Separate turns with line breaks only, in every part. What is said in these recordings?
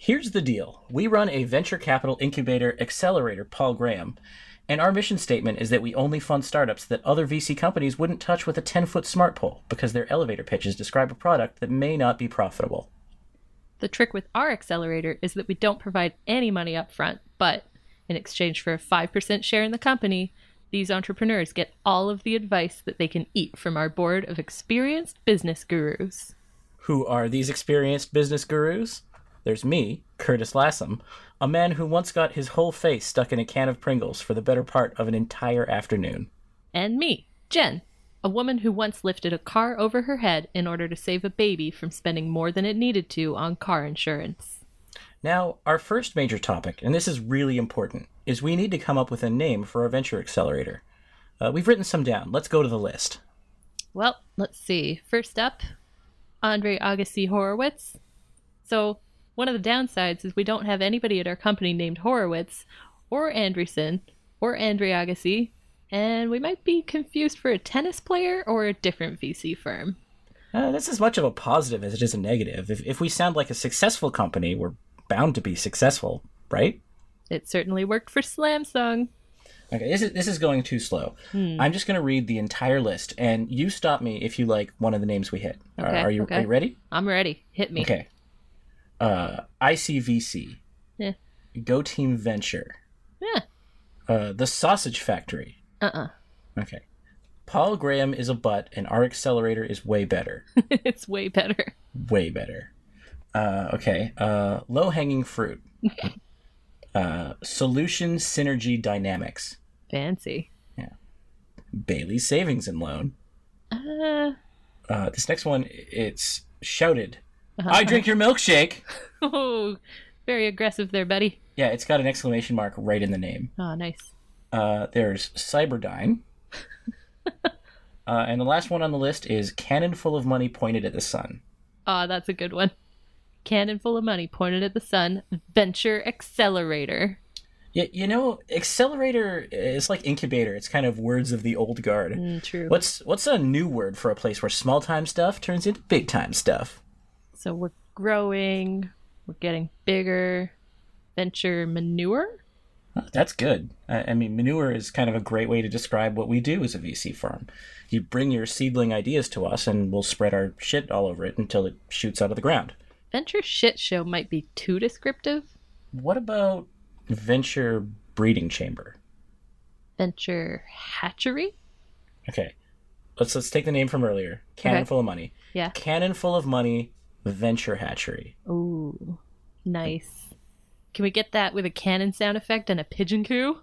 Here's the deal. We run a venture capital incubator accelerator, Paul Graham, and our mission statement is that we only fund startups that other VC companies wouldn't touch with a 10-foot smart pole because their elevator pitches describe a product that may not be profitable.
The trick with our accelerator is that we don't provide any money up front, but in exchange for a 5% share in the company, these entrepreneurs get all of the advice that they can eat from our board of experienced business gurus.
Who are these experienced business gurus? There's me, Curtis Lassam, a man who once got his whole face stuck in a can of Pringles for the better part of an entire afternoon.
And me, Jen, a woman who once lifted a car over her head in order to save a baby from spending more than it needed to on car insurance.
Now, our first major topic, and this is really important, is we need to come up with a name for our venture accelerator. We've written some down. Let's go to the list.
Well, let's see. First up, Andre Agassi Horowitz. So, one of the downsides is we don't have anybody at our company named Horowitz, or Andreessen, or Andre Agassi, and we might be confused for a tennis player or a different VC firm.
That's as much of a positive as it is a negative. If we sound like a successful company, we're bound to be successful, right?
It certainly worked for Slamsung.
Okay, this is going too slow. I'm just going to read the entire list, and you stop me if you like one of the names we hit.
Okay,
Are you ready?
I'm ready. Hit me.
Okay. ICVC.
Yeah.
Go Team Venture.
Yeah.
The Sausage Factory. Okay. Paul Graham is a butt, and our accelerator is way better.
It's way better.
Way better. Okay. Low-hanging fruit. Solution Synergy Dynamics.
Fancy.
Yeah. Bailey's Savings and Loan. This next one, it's Shouted. I drink your milkshake.
Oh, very aggressive there, buddy.
Yeah, it's got an exclamation mark right in the name.
Oh, nice.
There's Cyberdyne. And the last one on the list is Cannon Full of Money Pointed at the Sun.
Oh, that's a good one. Cannon full of money pointed at the sun. Venture Accelerator.
Yeah, you know, accelerator is like incubator. It's kind of words of the old guard.
True.
What's a new word for a place where small time stuff turns into big time stuff?
So we're growing. We're getting bigger. Venture manure?
Oh, that's good. I mean, manure is kind of a great way to describe what we do as a VC firm. You bring your seedling ideas to us, and we'll spread our shit all over it until it shoots out of the ground.
Venture shit show might be too descriptive.
What about venture breeding chamber?
Venture hatchery?
Okay. Let's take the name from earlier. Cannon Full of Money.
Yeah.
Cannon Full of Money Venture Hatchery.
Ooh, nice. Can we get that with a cannon sound effect and a pigeon coo?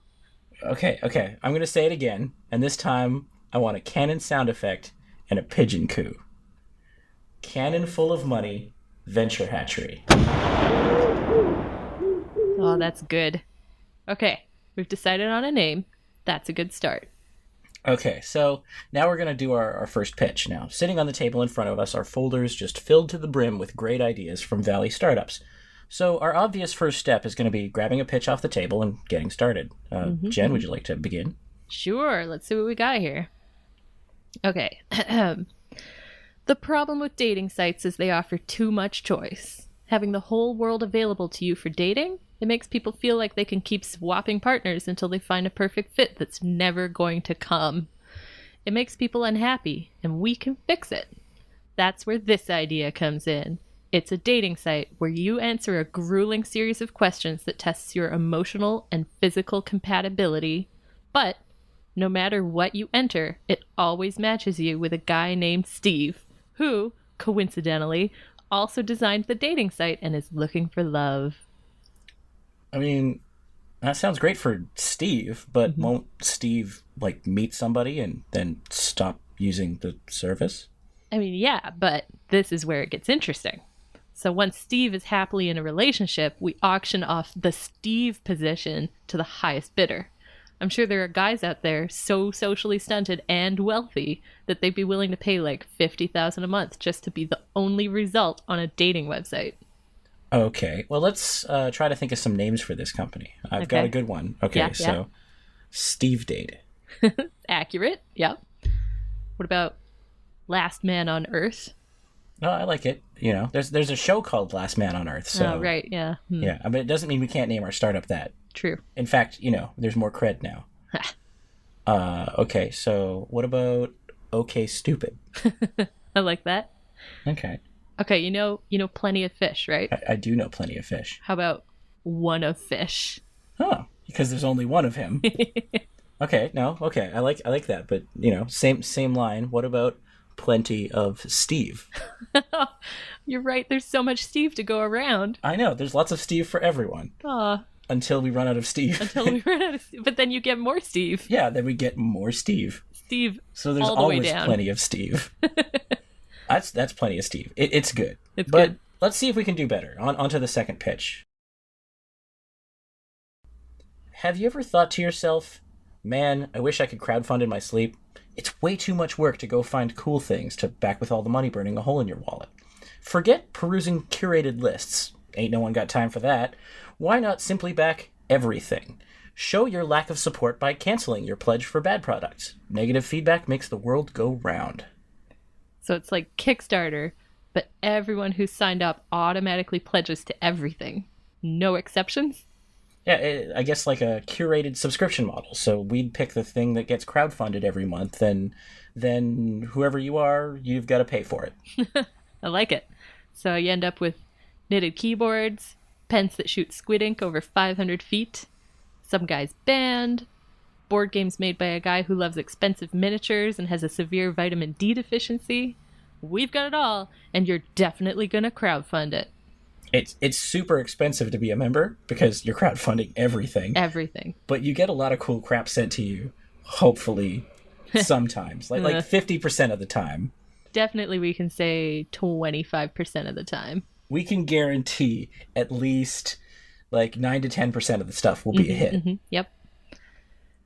Okay. I'm going to say it again, and this time I want a cannon sound effect and a pigeon coo. Cannon Full of Money Venture Hatchery.
Oh, that's good. Okay, we've decided on a name. That's a good start.
Okay, so now we're going to do our first pitch. Now, sitting on the table in front of us are folders just filled to the brim with great ideas from Valley startups. So our obvious first step is going to be grabbing a pitch off the table and getting started. Jen, would you like to begin?
Sure, let's see what we got here. Okay. The problem with dating sites is they offer too much choice. Having the whole world available to you for dating, it makes people feel like they can keep swapping partners until they find a perfect fit that's never going to come. It makes people unhappy, and we can fix it. That's where this idea comes in. It's a dating site where you answer a grueling series of questions that tests your emotional and physical compatibility, but no matter what you enter, it always matches you with a guy named Steve, who, coincidentally, also designed the dating site and is looking for love.
I mean, that sounds great for Steve, but won't Steve, meet somebody and then stop using the service?
I mean, yeah, but this is where it gets interesting. So once Steve is happily in a relationship, we auction off the Steve position to the highest bidder. I'm sure there are guys out there so socially stunted and wealthy that they'd be willing to pay $50,000 a month just to be the only result on a dating website.
Okay, well, let's try to think of some names for this company. I've got a good one. Okay, so Steve Date.
Accurate, yep. What about Last Man on Earth?
No, I like it. You know, there's a show called Last Man on Earth. So
Oh, right, yeah.
yeah, but it doesn't mean we can't name our startup that.
True.
In fact, you know, there's more cred now. Okay, so what about okay stupid?
I like that.
Okay.
Okay, you know Plenty of Fish, right?
I do know Plenty of Fish.
How about One of Fish?
Oh, because there's only one of him. Okay, no, okay, I like that, but you know, same line. What about Plenty of Steve?
You're right. There's so much Steve to go around.
I know. There's lots of Steve for everyone. Until we run out of Steve.
Until we run out of Steve. But then you get more Steve.
Yeah, then we get more Steve.
Steve.
So there's
all the
always
way down.
plenty of Steve. That's plenty of Steve. It's good.
It's
but
good.
Let's see if we can do better. On to the second pitch. Have you ever thought to yourself, man, I wish I could crowdfund in my sleep? It's way too much work to go find cool things to back with all the money burning a hole in your wallet. Forget perusing curated lists. Ain't no one got time for that. Why not simply back everything? Show your lack of support by canceling your pledge for bad products. Negative feedback makes the world go round.
So it's like Kickstarter, but everyone who's signed up automatically pledges to everything. No exceptions?
Yeah, I guess like a curated subscription model. So we'd pick the thing that gets crowdfunded every month, and then whoever you are, you've got to pay for it.
I like it. So you end up with knitted keyboards, pens that shoot squid ink over 500 feet, some guy's band, board games made by a guy who loves expensive miniatures and has a severe vitamin D deficiency. We've got it all, and you're definitely going to crowdfund it.
It's super expensive to be a member because you're crowdfunding everything.
Everything.
But you get a lot of cool crap sent to you, hopefully, sometimes. like 50% of the time.
Definitely we can say 25% of the time.
We can guarantee at least like 9 to 10% of the stuff will be a hit.
Mm-hmm, yep.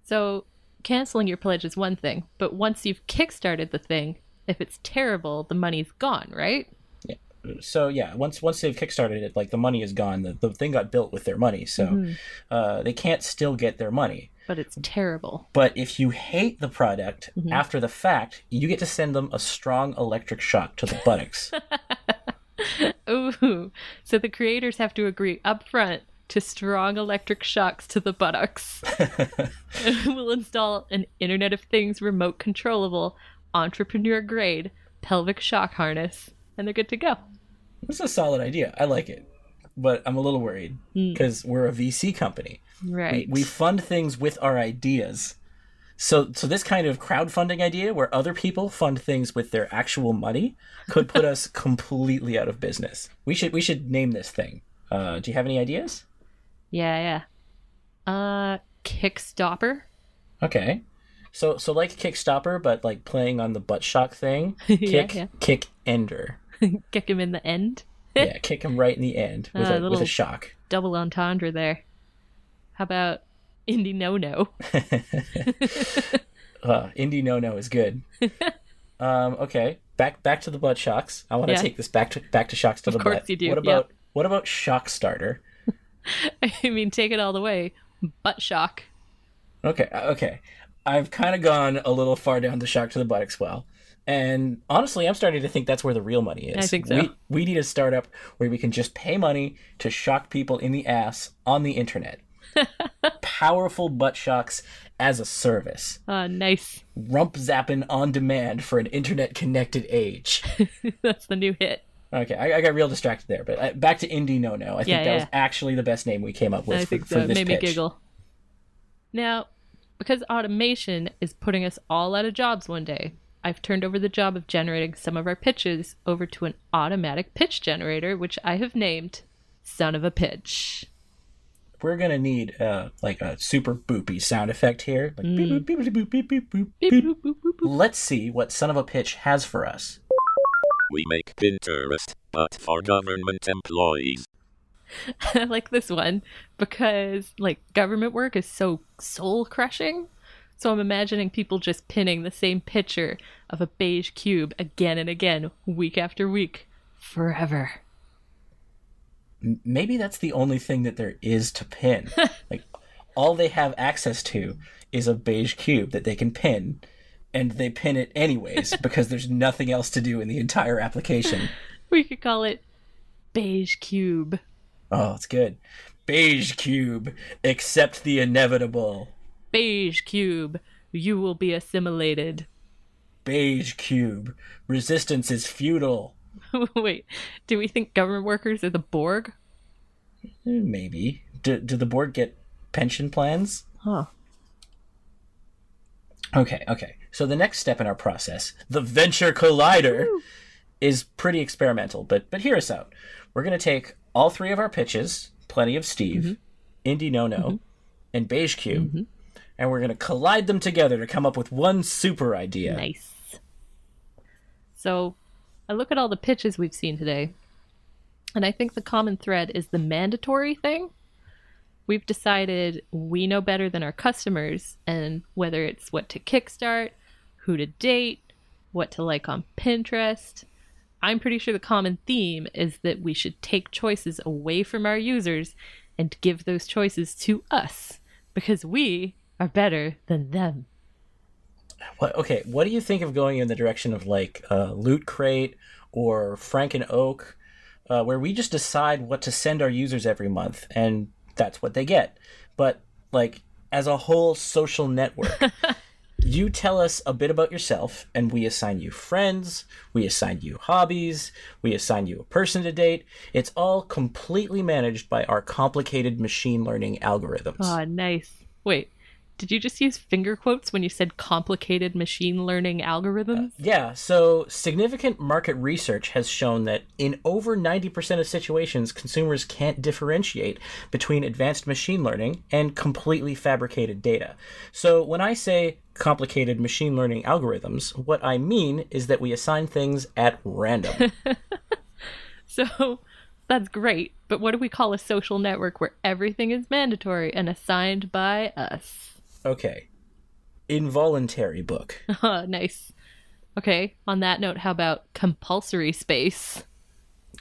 So canceling your pledge is one thing, but once you've kickstarted the thing, if it's terrible, the money's gone, right?
Yeah. So yeah, once they've kickstarted it, like the money is gone. The thing got built with their money, so they can't still get their money.
But it's terrible.
But if you hate the product after the fact, you get to send them a strong electric shock to the buttocks.
Ooh. So the creators have to agree up front to strong electric shocks to the buttocks. We'll install an Internet of Things remote controllable, entrepreneur grade pelvic shock harness, and they're good to go.
This is a solid idea. I like it. But I'm a little worried because we're a VC company.
Right.
We fund things with our ideas. So this kind of crowdfunding idea where other people fund things with their actual money could put us completely out of business. We should name this thing. Do you have any ideas?
Yeah. KICKSTOPPER.
Okay. So like KickStopper, but like playing on the butt shock thing. Kick ender.
Kick him in the end.
Yeah, kick him right in the end with a shock.
Double entendre there. How about IndieNoNo?
IndieNoNo is good. Okay, back to the butt shocks. I want to take this back to shocks to the butt. Of
course you do.
What about Shock Starter?
I mean, take it all the way. Butt shock.
Okay. I've kind of gone a little far down the shock to the buttocks well. And honestly, I'm starting to think that's where the real money is.
I think so.
We need a startup where we can just pay money to shock people in the ass on the internet. Powerful butt shocks as a service.
Nice.
Rump zapping on demand for an internet-connected age.
That's the new hit.
Okay, I got real distracted there, but back to IndieNoNo. I think that was actually the best name we came up with for this pitch.
It made me giggle. Now, because automation is putting us all out of jobs one day, I've turned over the job of generating some of our pitches over to an automatic pitch generator, which I have named Son of a Pitch.
We're going to need like a super boopy sound effect here. Like beep, boop, beep, boop, beep, beep, boop, beep.
Boop, boop, boop, boop.
Let's see what Son of a Pitch has for us.
We make Pinterest, but for government employees.
I like this one because like government work is so soul crushing. So I'm imagining people just pinning the same picture of a beige cube again and again, week after week, forever.
Maybe that's the only thing that there is to pin. Like all they have access to is a beige cube that they can pin and they pin it anyways because there's nothing else to do in the entire application.
We could call it beigecube.
Oh, it's good. Beigecube, accept the inevitable.
Beigecube, you will be assimilated.
Beigecube, resistance is futile.
Wait, do we think government workers are the Borg?
Maybe. Do the board get pension plans?
Huh.
Okay. So the next step in our process, the Venture Collider, is pretty experimental, but hear us out. We're going to take all three of our pitches, PlentyOfSteve, IndieNoNo, and beigecube, and we're going to collide them together to come up with one super idea.
Nice. So, I look at all the pitches we've seen today, and I think the common thread is the mandatory thing. We've decided we know better than our customers, and whether it's what to kickstart, who to date, what to like on Pinterest, I'm pretty sure the common theme is that we should take choices away from our users and give those choices to us, because we are better than them.
What do you think of going in the direction of like Loot Crate or Frank and Oak, where we just decide what to send our users every month, and that's what they get? But like as a whole social network, you tell us a bit about yourself, and we assign you friends, we assign you hobbies, we assign you a person to date. It's all completely managed by our complicated machine learning algorithms.
Oh, nice. Wait. Did you just use finger quotes when you said complicated machine learning algorithms?
Yeah, so significant market research has shown that in over 90% of situations, consumers can't differentiate between advanced machine learning and completely fabricated data. So when I say complicated machine learning algorithms, what I mean is that we assign things at random.
So that's great, but what do we call a social network where everything is mandatory and assigned by us?
Okay. Involuntary book.
Nice. Okay, on that note, how about compulsory space?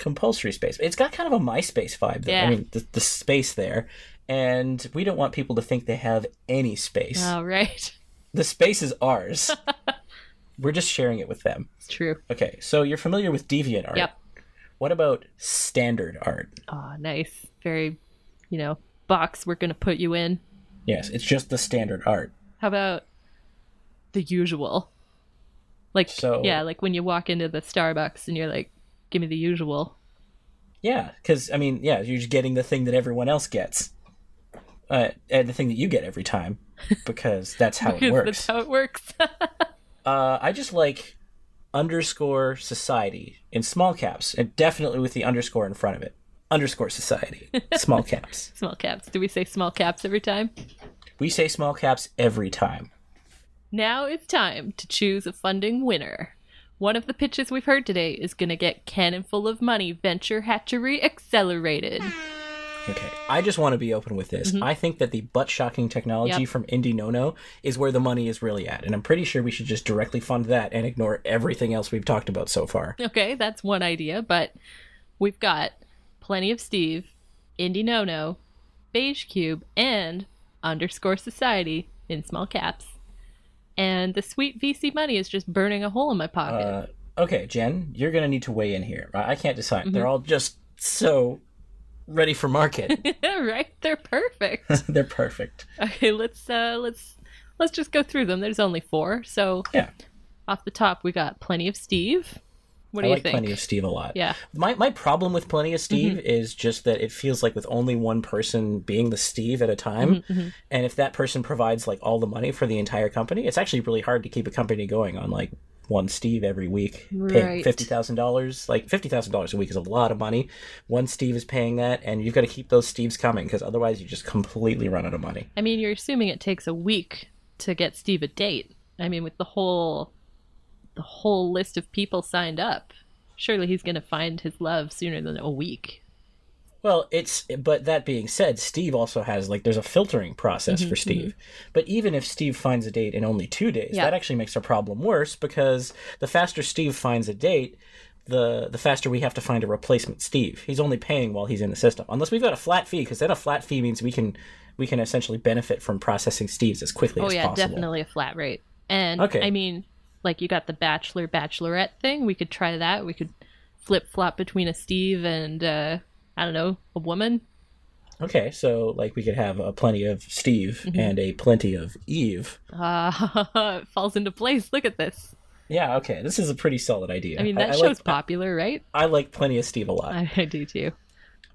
Compulsory space. It's got kind of a MySpace vibe, though.
Yeah.
I mean, the space there. And we don't want people to think they have any space.
Oh, right.
The space is ours. We're just sharing it with them.
It's true.
Okay, so you're familiar with deviant art.
Yep.
What about standard art?
Oh, nice. Very, box we're going to put you in.
Yes, it's just the standard art.
How about the usual? Like when you walk into the Starbucks and you're like, give me the usual.
Yeah, because, you're just getting the thing that everyone else gets. And the thing that you get every time, because that's how it works.
That's how it works.
I just like underscore society in small caps, and definitely with the underscore in front of it. Underscore society. Small caps.
Small caps. Do we say small caps every time?
We say small caps every time.
Now it's time to choose a funding winner. One of the pitches we've heard today is going to get Cannon Full of Money Venture Hatchery accelerated.
Okay, I just want to be open with this. I think that the butt-shocking technology from IndieNoNo is where the money is really at, and I'm pretty sure we should just directly fund that and ignore everything else we've talked about so far.
Okay, that's one idea, but we've got PlentyOfSteve, IndieNoNo, beigecube, and underscore society in small caps. And the sweet VC money is just burning a hole in my pocket.
Okay, Jen, you're going to need to weigh in here. I can't decide. They're all just so ready for market.
Right? They're perfect.
They're perfect.
Okay, let's just go through them. There's only 4. So
yeah.
Off the top, we got PlentyOfSteve. What do you think?
I like PlentyOfSteve a lot.
Yeah.
My problem with PlentyOfSteve is just that it feels like with only one person being the Steve at a time, and if that person provides like all the money for the entire company, it's actually really hard to keep a company going on like one Steve every week. Paying $50,000, like $50,000 a week is a lot of money. One Steve is paying that, and you've got to keep those Steves coming because otherwise you just completely run out of money.
I mean, you're assuming it takes a week to get Steve a date. I mean, with the whole list of people signed up, surely he's going to find his love sooner than a week.
Well, but that being said, Steve also has there's a filtering process for Steve. But even if Steve finds a date in only 2 days, that actually makes our problem worse because the faster Steve finds a date, the faster we have to find a replacement Steve. He's only paying while he's in the system, unless we've got a flat fee, because then a flat fee means we can essentially benefit from processing Steves as quickly as possible.
Definitely a flat rate. And
Okay.
I mean, like you got the Bachelor Bachelorette thing. We could try that. We could flip flop between a Steve and I don't know, a woman.
Okay, so like we could have a Plenty of Steve and a Plenty of Eve.
It falls into place. Look at this.
Yeah, okay, this is a pretty solid idea.
I mean, that
I
show's
like,
popular, right?
I like Plenty of Steve a lot.
I do too.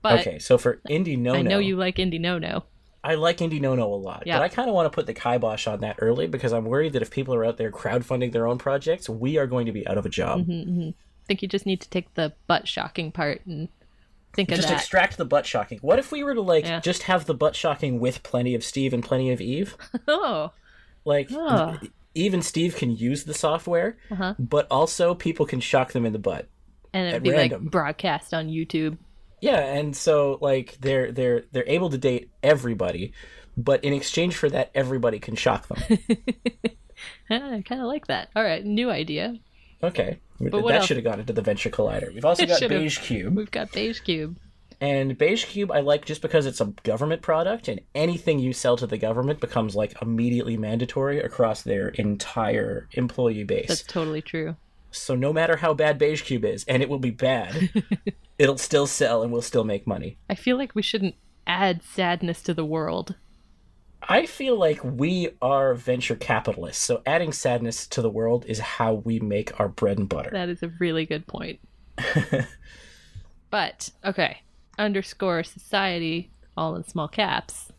But
Okay, so for IndieNoNo,
I know you like IndieNoNo.
I like IndieNoNo a lot,
Yeah.
but I kind of want to put the kibosh on that early because I'm worried that if people are out there crowdfunding their own projects, we are going to be out of a job.
I think you just need to take the butt shocking part and think of
Just
that.
extract the butt shocking. What if we were to
Yeah.
just have the butt shocking with Plenty of Steve and Plenty of Eve?
Oh,
Like
Oh.
Eve and Steve can use the software,
Uh-huh.
but also people can shock them in the butt.
and it'd
At
be
random.
like broadcast on YouTube.
Yeah, and so like they're able to date everybody, but in exchange for that, everybody can shock them.
I kind of like that. All right, new idea.
Okay,
what
that
else?
should have gone into the Venture Collider. We've also got
Should've.
beigecube.
We've got beigecube.
And beigecube I like just because it's a government product, and anything you sell to the government becomes like immediately mandatory across their entire employee base.
That's totally true.
So no matter how bad beigecube is, and it will be bad, it'll still sell and we'll still make money.
I feel like we shouldn't add sadness to the world.
I feel like we are venture capitalists, so adding sadness to the world is how we make our bread and butter.
That is a really good point. But, okay, underscore society, all in small caps,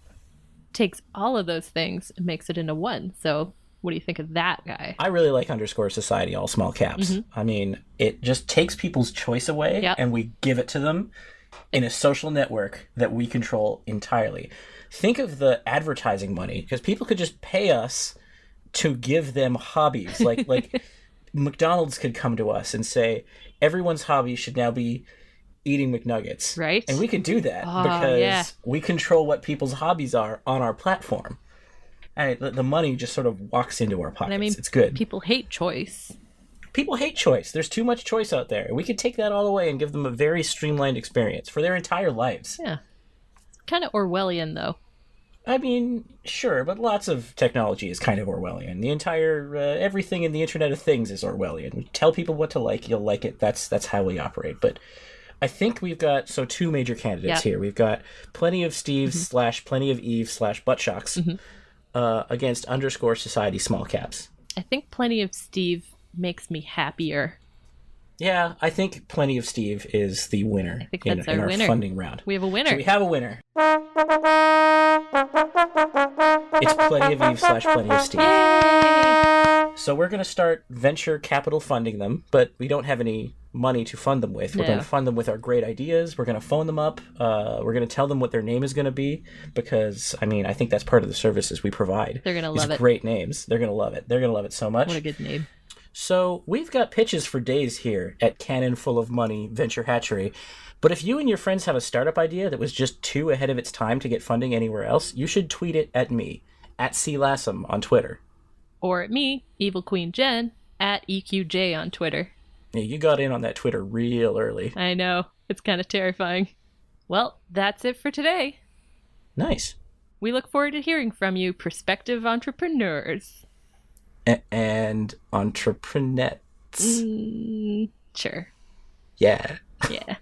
takes all of those things and makes it into one. So what do you think of that guy?
I really like underscore society, all small caps. I mean, it just takes people's choice away
Yep.
and we give it to them in a social network that we control entirely. Think of the advertising money, because people could just pay us to give them hobbies. Like McDonald's could come to us and say, everyone's hobby should now be eating McNuggets.
Right.
And we could do that
Oh,
because
yeah.
we control what people's hobbies are on our platform. And the money just sort of walks into our pockets.
And I mean,
it's good.
people hate choice.
People hate choice. There's too much choice out there. We could take that all away and give them a very streamlined experience for their entire lives.
Yeah. Kind of Orwellian, though.
I mean, sure, but lots of technology is kind of Orwellian. The entire everything in the Internet of Things is Orwellian. We tell people what to like, you'll like it. That's how we operate. But I think we've got two major candidates
Yep.
here. We've got Plenty of Steve / Plenty of Eve / Buttshocks against underscore society small caps.
I think Plenty of Steve makes me happier.
Yeah, I think Plenty of Steve is the winner
think
in
that's
our
our winner.
funding round.
We have a winner.
So we have a winner. It's Plenty of Eve / Plenty of Steve.
Yay!
So we're going to start venture capital funding them, but we don't have any money to fund them with. We're
No.
going to fund them with our great ideas. We're going to phone them up. We're going to tell them what their name is going to be because, I mean, I think that's part of the services we provide.
They're gonna
is
love it.
Great names. They're going to love it. They're going to love it so much.
What a good name.
So we've got pitches for days here at Cannon Full of Money Venture Hatchery. But if you and your friends have a startup idea that was just too ahead of its time to get funding anywhere else, you should tweet it at me, at CLassam on Twitter.
Or at me, Evil Queen Jen, at EQJ on Twitter.
Yeah, you got in on that Twitter real early.
I know. It's kind of terrifying. Well, that's it for today.
Nice.
We look forward to hearing from you, prospective entrepreneurs.
And entrepreneurs.
Sure.
Yeah.
Yeah.